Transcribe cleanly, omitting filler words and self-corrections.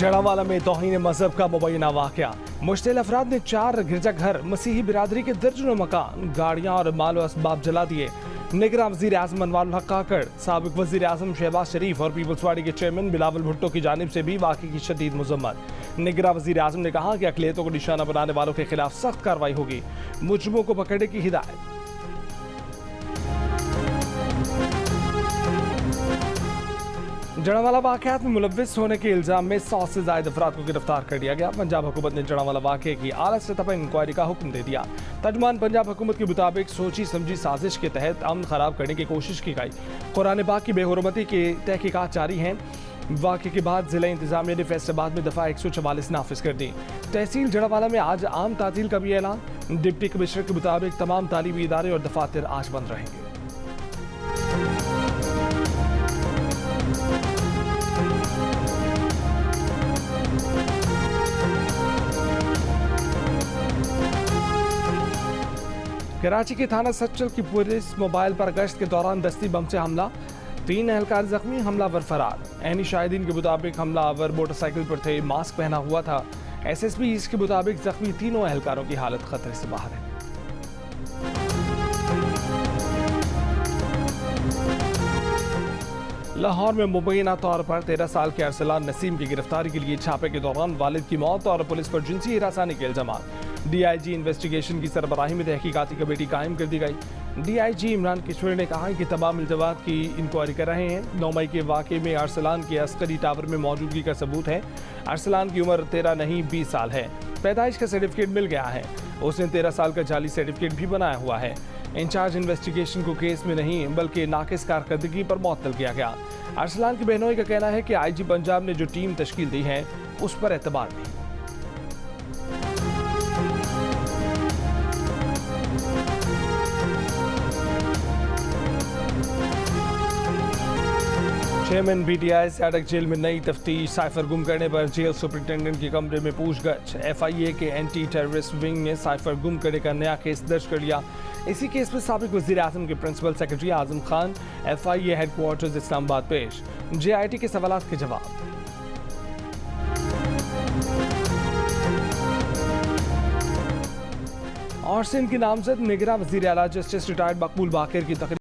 जड़ावाला में तौहीन मजहब का मुबैना वाकया। मुश्तिल अफराद ने 4 गिरजाघर, मसीही बिरादरी के दर्जनों मकान, गाड़ियां और मालो असबाब जला दिए। निगरान वज़ीर आज़म अनवारुल हक काकड़, साबिक वज़ीर आज़म शहबाज शरीफ और पीपल्स पार्टी के चेयरमैन बिलावल भुट्टो की जानिब से भी वाक़े की शदीद मज़म्मत। निगरान वज़ीर आज़म ने कहा कि अक़लियतों को निशाना बनाने वालों के खिलाफ सख्त कार्रवाई होगी, मुजरिमों को पकड़ने की हिदायत। जड़ावाला वाक़यात में मुलव्विस होने के इल्जाम में 100 से ज़ायद अफराद को गिरफ्तार कर लिया गया। पंजाब हुकूमत ने जड़ावाला वाक़े की आला सतह पर इंक्वायरी का हुक्म दे दिया। तर्जुमान पंजाब हुकूमत के मुताबिक सोची समझी साजिश के तहत अमन खराब करने की कोशिश की गई। कुरान पाक की बेहुरमती की तहकीकात जारी हैं। वाक़े के बाद जिला इंतजामिया ने फैसलाबाद में दफ़ा 144 नाफिज कर दी। तहसील जड़ावाला में आज आम तातील का भी ऐलान। डिप्टी कमिश्नर के मुताबिक तमाम तालीमी इदारे और दफातर आज बंद रहेंगे। कराची के थाना सच्चल की पुलिस मोबाइल पर गश्त के दौरान दस्ती बम से हमला, 3 एहलकार जख्मी, हमलावर फरार। ऐनी शाहिदीन के मुताबिक हमलावर मोटरसाइकिल पर थे, मास्क पहना हुआ था। SSP ईस्ट के मुताबिक जख्मी तीनों एहलकारों की हालत खतरे से बाहर है। लाहौर में मुबैना तौर पर 13 साल के अरसलान नसीम की गिरफ्तारी के लिए छापे के दौरान वालिद की मौत और पुलिस पर जिनसी हिरासानी के इल्जाम। DIG इन्वेस्टिगेशन की सरबराही में तहकीकाती कमेटी कायम कर दी गई। DIG इमरान किशोर ने कहा कि तमाम इल्जामात की इंक्वायरी कर रहे हैं। 9 मई के वाक़े में अरसलान के अस्करी टावर में मौजूदगी का सबूत है। अरसलान की उम्र 13 नहीं 20 साल है। पैदाइश का सर्टिफिकेट मिल गया है। उसने 13 साल का जाली सर्टिफिकेट भी बनाया हुआ है। इंचार्ज इन्वेस्टिगेशन को केस में नहीं बल्कि नाकिस कारकर्दगी पर मुअत्तल किया गया। अरसलान की बहनोई का कहना है कि IG पंजाब ने जो टीम तश्कील दी है उस पर एतबार नहीं। चेयरमैन BTI सैडक जेल में नई तफ्तीश। साइफर गुम करने पर जेल सुपरिटेंडेंट के कमरे में पूछगछ। FIA के एंटी टेररिस्ट विंग ने साइफर गुम करने का नया केस दर्ज कर लिया। इसी केस में साबिक वज़ीर आज़म के principal secretary Azam Khan FIA headquarters Islamabad पेश। JIT के सवालात के जवाब। और सिंध की नामजद निगरान वज़ीर आला जस्टिस रिटायर्ड मकबूल बाकर की तकरीर